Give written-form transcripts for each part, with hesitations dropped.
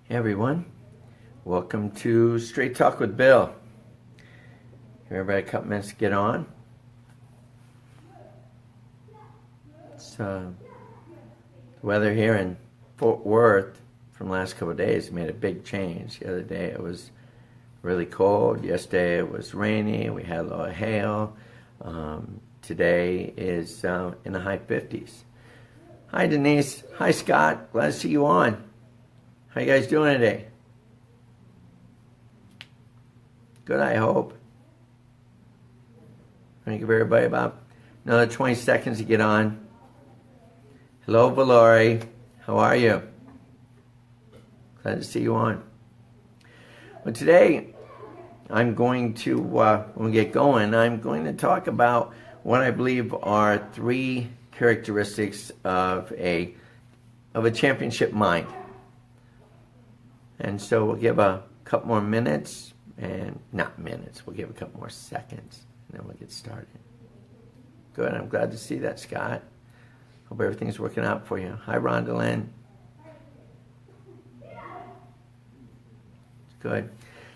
Hey everyone, welcome to Straight Talk with Bill. Give everybody a couple minutes to get on. It's the weather here in Fort Worth from the last couple of days made a big change. The other day it was really cold. Yesterday it was rainy. We had a lot of hail. Today is in the high 50s. Hi Denise. Hi Scott. Glad to see you on. How you guys doing today? Good, I hope. I'm going to give everybody about another 20 seconds to get on. Hello, Valori. How are you? Glad to see you on. Well, today, I'm going to, when we get going, I'm going to talk about what I believe are 3 characteristics of a championship mind. And so we'll give a couple more minutes, and not minutes, we'll give a couple more seconds, and then we'll get started. Good, I'm glad to see that, Scott. Hope everything's working out for you. Hi, Rhonda Lynn. Good.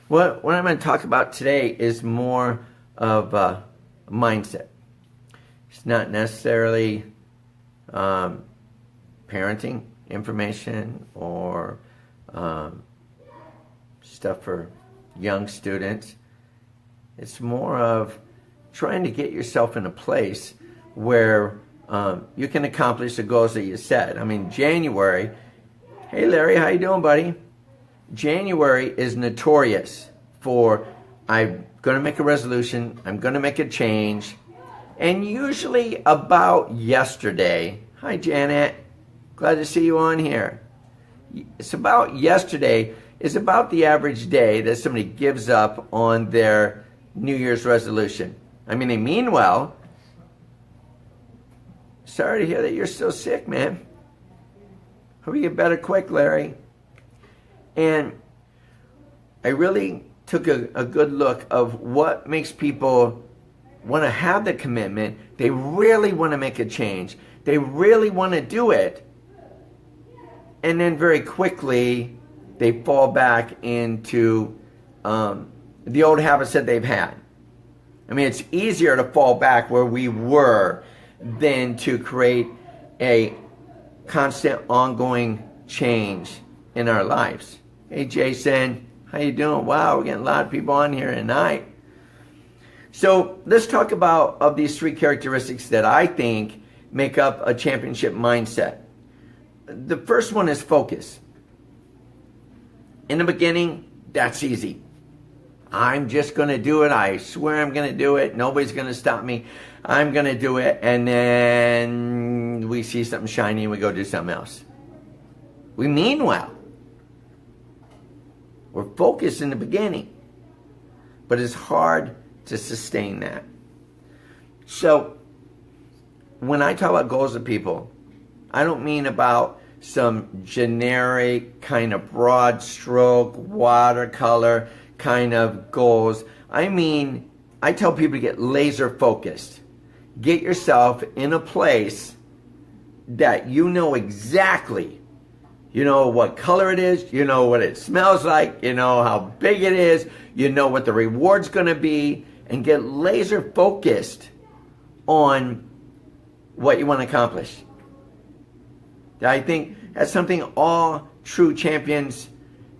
What I'm going to talk about today is more of a mindset. It's not necessarily parenting information or stuff for young students. It's more of trying to get yourself in a place where you can accomplish the goals that you set. I mean, January, hey Larry, how you doing, buddy? January is notorious for I'm going to make a resolution, I'm going to make a change, and usually about yesterday, hi Janet, glad to see you on here. It's about yesterday is about the average day that somebody gives up on their New Year's resolution. I mean, they mean well. Sorry to hear that you're still sick, man. Hope you get better quick, Larry. And I really took a good look of what makes people want to have the commitment. They really want to make a change. They really want to do it. And then very quickly, they fall back into the old habits that they've had. I mean, it's easier to fall back where we were than to create a constant, ongoing change in our lives. Hey, Jason, how you doing? Wow, we're getting a lot of people on here tonight. So let's talk about of these 3 characteristics that I think make up a championship mindset. The first one is focus. In the beginning, that's easy. I'm just going to do it. I swear I'm going to do it. Nobody's going to stop me. I'm going to do it. And then we see something shiny and we go do something else. We mean well. We're focused in the beginning. But it's hard to sustain that. So when I talk about goals of people, I don't mean about some generic kind of broad stroke, watercolor kind of goals. I mean, I tell people to get laser focused. Get yourself in a place that you know exactly. You know what color it is. You know what it smells like. You know how big it is. You know what the reward's going to be. And get laser focused on what you want to accomplish. I think that's something all true champions,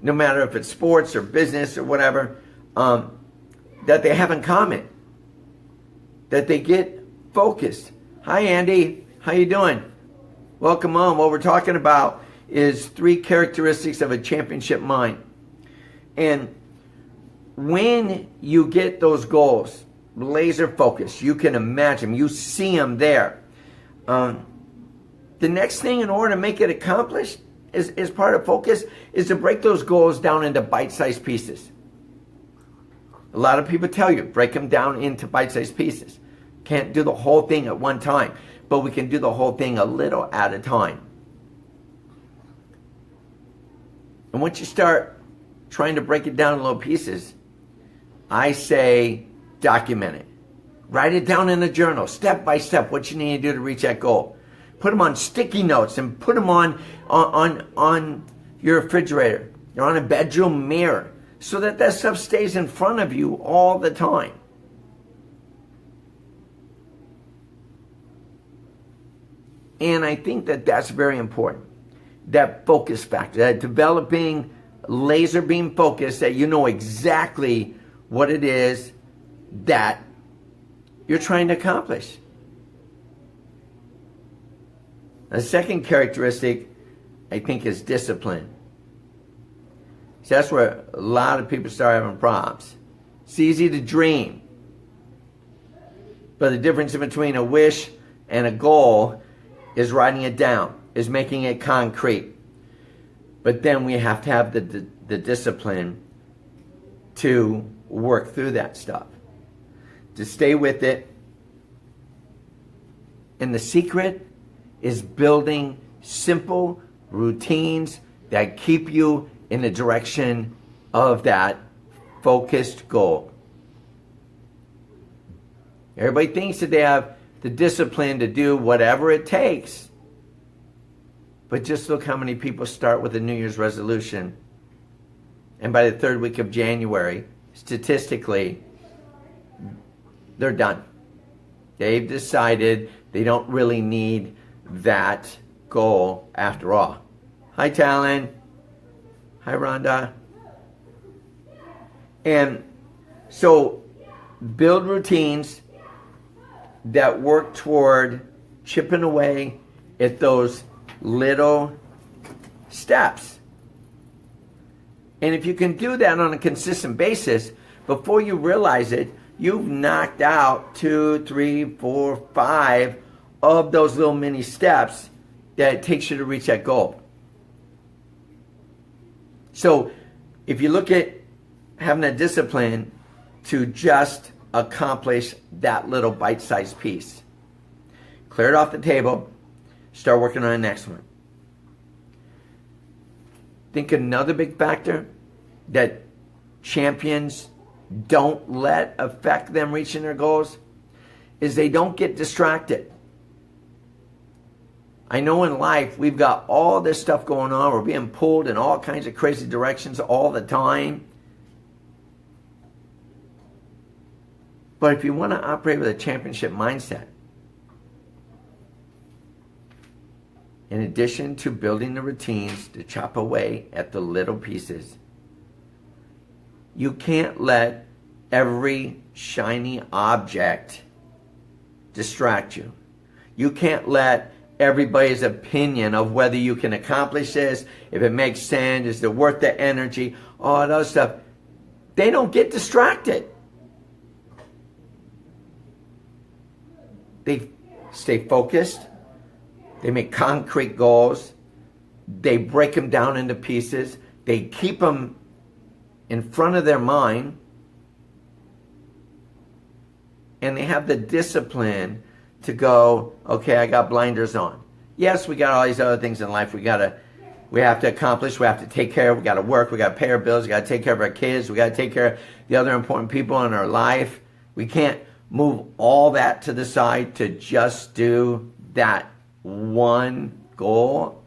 no matter if it's sports or business or whatever, that they have in common. That they get focused. Hi, Andy. How you doing? Welcome on. What we're talking about is 3 characteristics of a championship mind. And when you get those goals, laser focus, you can imagine, you see them there. The next thing in order to make it accomplished is part of focus is to break those goals down into bite-sized pieces. A lot of people tell you, break them down into bite-sized pieces. Can't do the whole thing at one time, but we can do the whole thing a little at a time. And once you start trying to break it down in little pieces, I say document it. Write it down in a journal, step by step, what you need to do to reach that goal. Put them on sticky notes and put them on your refrigerator. They're on a bedroom mirror so that that stuff stays in front of you all the time. And I think that that's very important. That focus factor, that developing laser beam focus, that you know exactly what it is that you're trying to accomplish. The second characteristic, I think, is discipline. See, that's where a lot of people start having problems. It's easy to dream, but the difference between a wish and a goal is writing it down, is making it concrete. But then we have to have the discipline to work through that stuff, to stay with it. And the secret is building simple routines that keep you in the direction of that focused goal. Everybody thinks that they have the discipline to do whatever it takes. But just look how many people start with a New Year's resolution. And by the third week of January, statistically, they're done. They've decided they don't really need that goal after all. Hi, Talon. Hi, Rhonda. And so build routines that work toward chipping away at those little steps. And if you can do that on a consistent basis, before you realize it, you've knocked out 2, 3, 4, 5 of those little mini steps that it takes you to reach that goal. So if you look at having a discipline to just accomplish that little bite-sized piece, clear it off the table, start working on the next one. Think another big factor that champions don't let affect them reaching their goals is they don't get distracted. I know in life we've got all this stuff going on. We're being pulled in all kinds of crazy directions all the time. But if you want to operate with a championship mindset, in addition to building the routines to chop away at the little pieces, you can't let every shiny object distract you. You can't let everybody's opinion of whether you can accomplish this, if it makes sense, is it worth the energy, all that other stuff. They don't get distracted. They stay focused. They make concrete goals. They break them down into pieces. They keep them in front of their mind. And they have the discipline to go, okay, I got blinders on. Yes, we got all these other things in life we have to accomplish, we have to take care of, we got to work, we got to pay our bills, we got to take care of our kids, we got to take care of the other important people in our life. We can't move all that to the side to just do that one goal.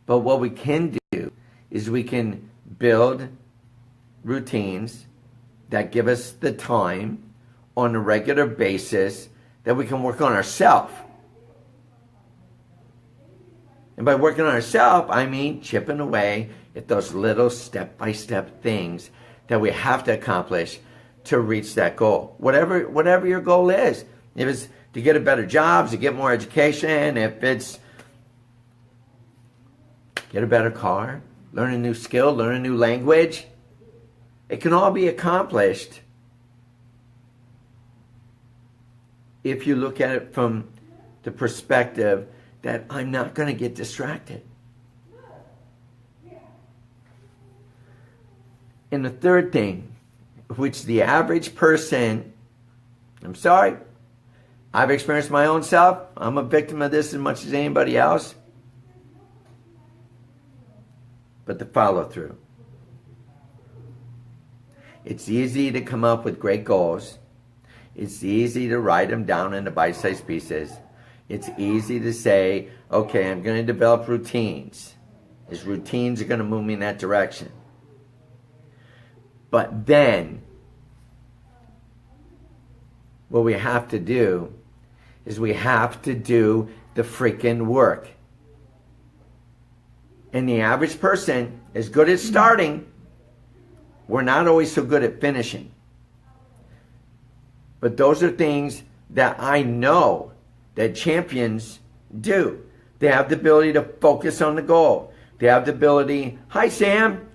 But what we can do is we can build routines that give us the time on a regular basis that we can work on ourselves. And by working on ourselves, I mean chipping away at those little step-by-step things that we have to accomplish to reach that goal. Whatever your goal is. If it's to get a better job, to get more education, if it's get a better car, learn a new skill, learn a new language, it can all be accomplished if you look at it from the perspective that I'm not going to get distracted. And the third thing, which the average person, I'm sorry, I've experienced my own self. I'm a victim of this as much as anybody else. But the follow through. It's easy to come up with great goals. It's easy to write them down into bite-sized pieces. It's easy to say, okay, I'm going to develop routines. His routines are going to move me in that direction. But then, what we have to do is we have to do the freaking work. And the average person is good at starting. We're not always so good at finishing. But those are things that I know that champions do. They have the ability to focus on the goal. They have the ability, hi Sam,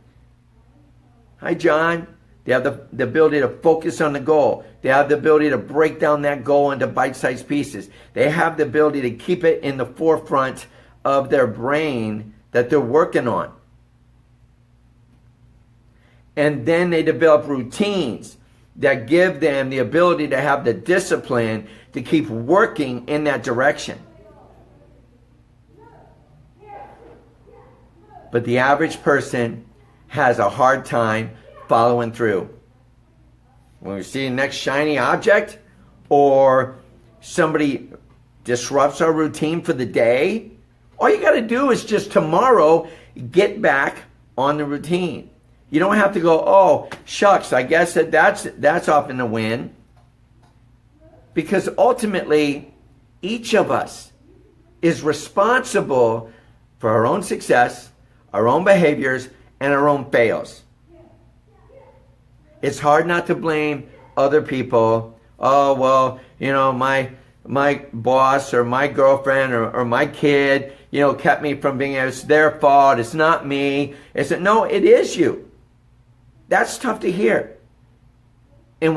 hi John. They have the ability to focus on the goal. They have the ability to break down that goal into bite-sized pieces. They have the ability to keep it in the forefront of their brain that they're working on. And then they develop routines that give them the ability to have the discipline to keep working in that direction. But the average person has a hard time following through. When we see the next shiny object or somebody disrupts our routine for the day, all you got to do is just tomorrow get back on the routine. You don't have to go, oh, shucks, I guess that's off in the wind. Because ultimately, each of us is responsible for our own success, our own behaviors, and our own fails. It's hard not to blame other people. Oh, well, you know, my boss or my girlfriend or my kid, you know, kept me from being able, it's their fault, it's not me. No, it is you. That's tough to hear. And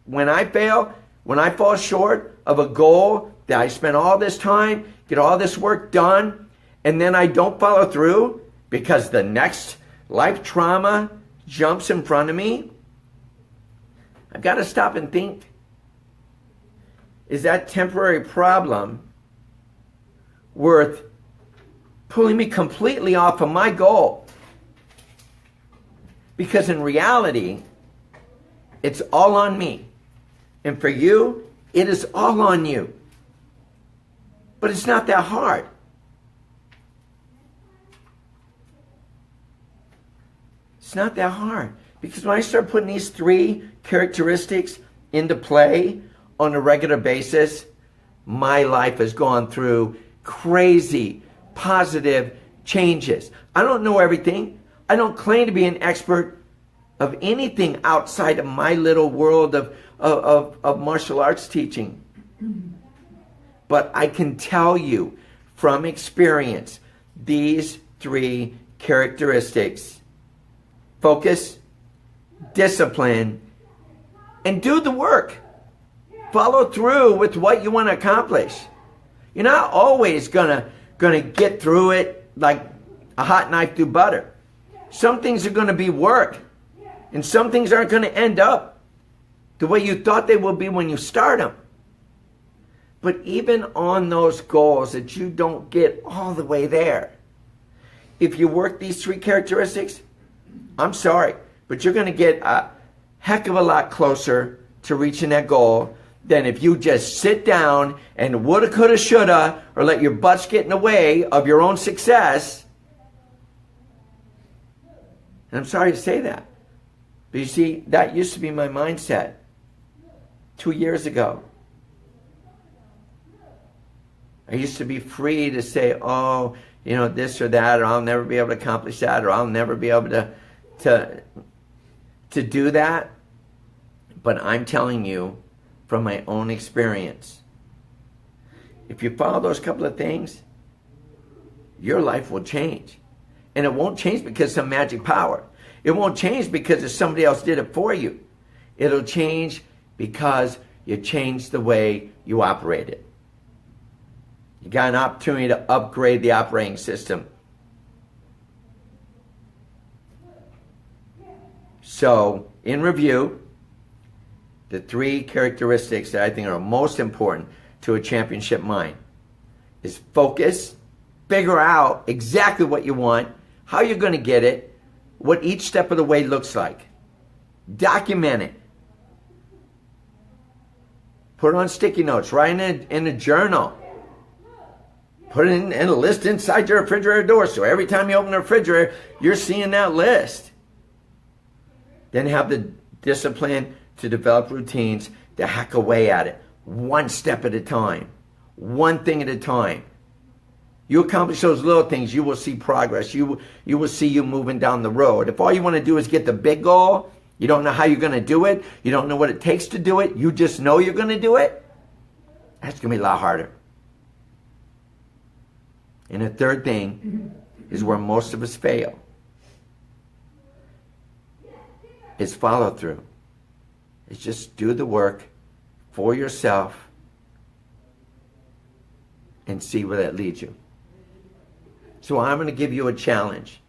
when I fail, when I fall short of a goal that I spent all this time, get all this work done, and then I don't follow through because the next life trauma jumps in front of me, I've got to stop and think, is that temporary problem worth pulling me completely off of my goal? Because in reality, it's all on me. And for you, it is all on you. But it's not that hard. It's not that hard. Because when I start putting these 3 characteristics into play on a regular basis, my life has gone through crazy, positive changes. I don't know everything. I don't claim to be an expert of anything outside of my little world of martial arts teaching. But I can tell you from experience, these 3 characteristics: focus, discipline, and do the work. Follow through with what you want to accomplish. You're not always gonna get through it like a hot knife through butter. Some things are going to be work, and some things aren't going to end up the way you thought they will be when you start them. But even on those goals that you don't get all the way there, if you work these 3 characteristics, I'm sorry, but you're going to get a heck of a lot closer to reaching that goal than if you just sit down and woulda, coulda, shoulda, or let your butts get in the way of your own success. And I'm sorry to say that. But you see, that used to be my mindset 2 years ago. I used to be free to say, oh, you know, this or that, or I'll never be able to accomplish that, or I'll never be able to do that. But I'm telling you from my own experience, if you follow those couple of things, your life will change. And it won't change because of some magic power. It won't change because if somebody else did it for you. It'll change because you changed the way you operate it. You got an opportunity to upgrade the operating system. So, in review, the 3 characteristics that I think are most important to a championship mind is focus, figure out exactly what you want, how you're going to get it, what each step of the way looks like. Document it. Put it on sticky notes, write in a journal. Put it in a list inside your refrigerator door. So every time you open the refrigerator, you're seeing that list. Then have the discipline to develop routines to hack away at it. One step at a time. One thing at a time. You accomplish those little things, you will see progress. You will see you moving down the road. If all you want to do is get the big goal, you don't know how you're going to do it, you don't know what it takes to do it, you just know you're going to do it, that's going to be a lot harder. And the third thing is where most of us fail. Is follow through. It's just do the work for yourself and see where that leads you. So I'm going to give you a challenge.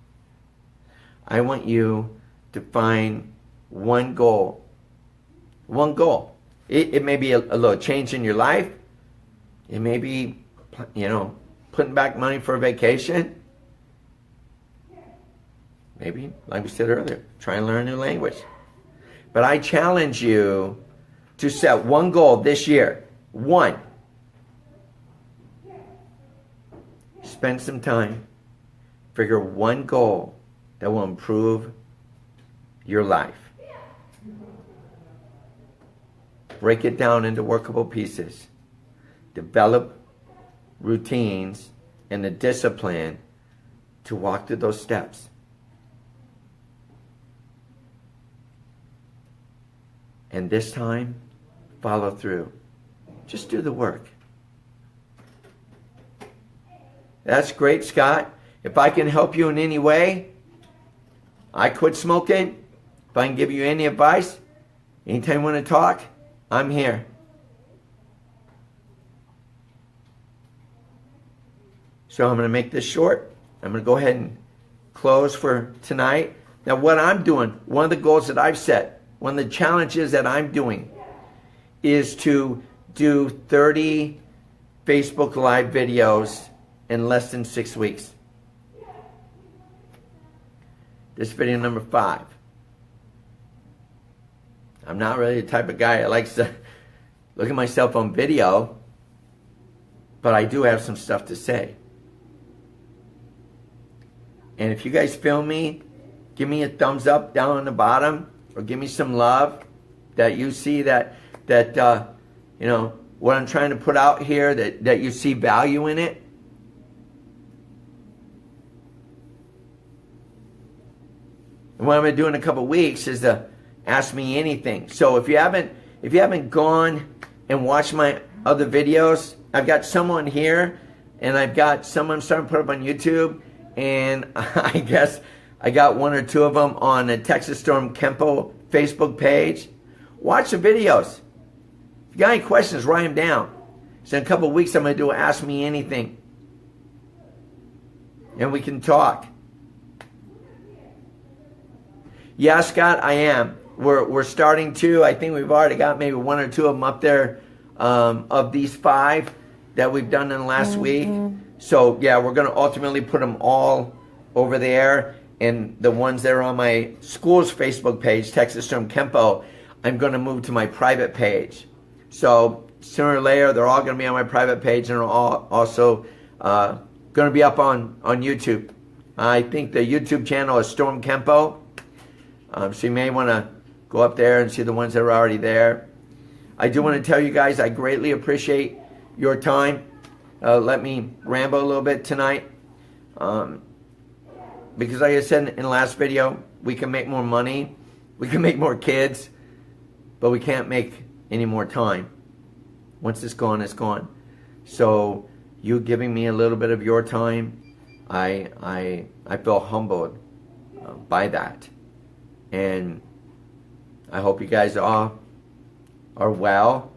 I want you to find one goal. One goal. It may be a little change in your life. It may be, putting back money for a vacation. Maybe, like we said earlier, try and learn a new language. But I challenge you to set one goal this year. One. Spend some time. Figure one goal that will improve your life. Break it down into workable pieces. Develop routines and the discipline to walk through those steps. And this time, follow through. Just do the work. That's great, Scott. If I can help you in any way, I quit smoking. If I can give you any advice, anytime you want to talk, I'm here. So I'm going to make this short. I'm going to go ahead and close for tonight. Now what I'm doing, one of the goals that I've set, one of the challenges that I'm doing is to do 30 Facebook Live videos in less than 6 weeks. This video number 5. I'm not really the type of guy that likes to look at myself on video, but I do have some stuff to say. And if you guys feel me, give me a thumbs up down on the bottom, or give me some love that you see that what I'm trying to put out here, that you see value in it. And what I'm going to do in a couple weeks is to ask me anything. So if you haven't gone and watched my other videos, I've got someone here, and I've got someone starting to put up on YouTube, and I guess I got 1 or 2 of them on the Texas Storm Kenpo Facebook page. Watch the videos. If you got any questions, write them down. So in a couple of weeks, I'm going to do Ask Me Anything. And we can talk. Yeah, Scott, I am. We're starting to. I think we've already got maybe 1 or 2 of them up there of these 5 that we've done in the last week. So yeah, we're going to ultimately put them all over there. And the ones that are on my school's Facebook page, Texas Storm Kenpo, I'm going to move to my private page. So sooner or later, they're all going to be on my private page, and they're all also going to be up on YouTube. I think the YouTube channel is Storm Kenpo. So you may want to go up there and see the ones that are already there. I do want to tell you guys I greatly appreciate your time. Let me ramble a little bit tonight. Because like I said in the last video, we can make more money, we can make more kids, but we can't make any more time. Once it's gone, it's gone. So you giving me a little bit of your time, I feel humbled by that. And I hope you guys all are well.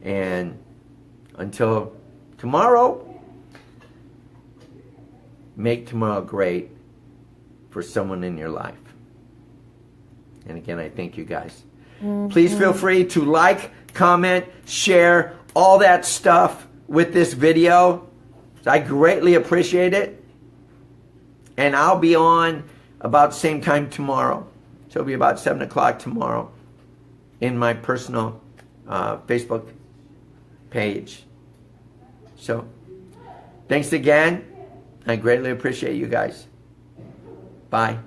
And until tomorrow, make tomorrow great for someone in your life. And again, I thank you guys. Please feel free to like, comment, share, all that stuff with this video. I greatly appreciate it. And I'll be on about the same time tomorrow. So it'll be about 7 o'clock tomorrow in my personal Facebook page. So Thanks again. I greatly appreciate you guys. Bye.